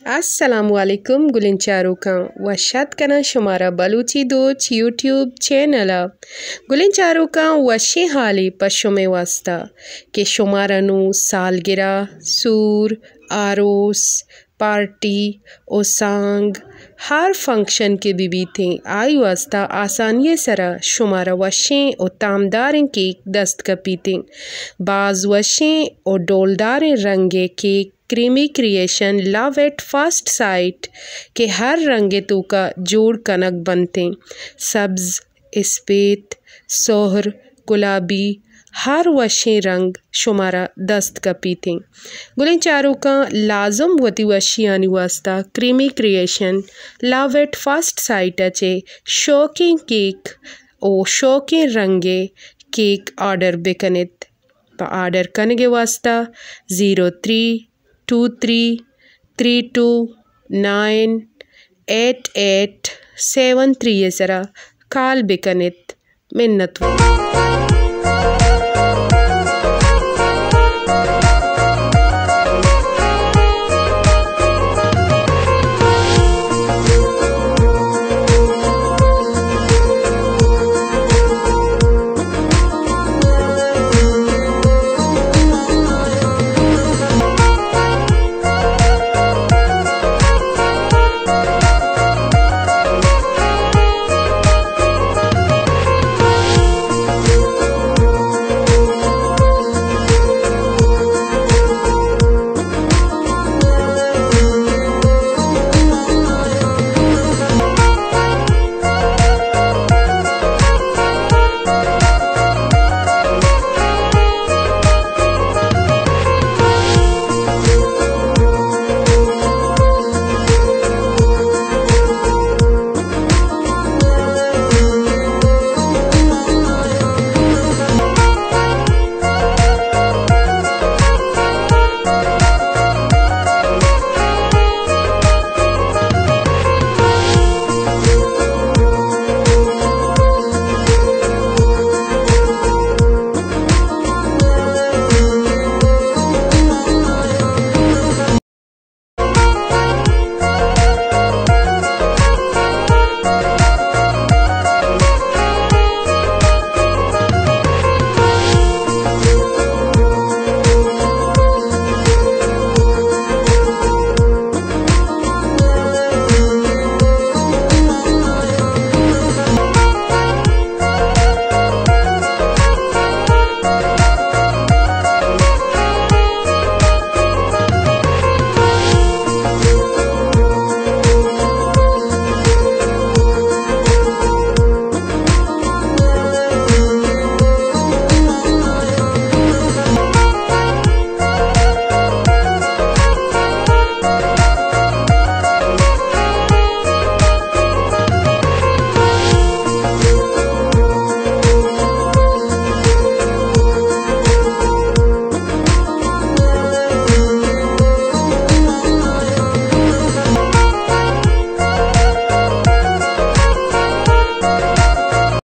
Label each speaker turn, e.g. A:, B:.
A: अस्सलामुअलैकुम गुलिंचारुका वशत कना शुमारा Balochi दोच YouTube channel गुलिंचारुका वशी हाली पशुमे वास्ता के शुमारनु सालगिरह सूर आरोस पार्टी और सांग हर फंक्शन के बीबी थे आई वास्ता आसानी सरा शुमारा वशें और तामदार केक दस्त कपी थे बाज वशें और डोलदार रंगे cake creamy creation love at first sight के हर रंगे तो का जोड़ कनक बनते सब्ज स्पेत सोहर गुलाबी हर वशे रंग शुमारा दस्त कपी थे गुलें चारों का लाजम वती वशियानी वास्ता creamy creation love at first site अचे शौकीन केक और शौकीन रंगे केक ऑर्डर बेकनित ऑर्डर करने के वास्ता 0323298873 जरा काल बेकनित मिन्नत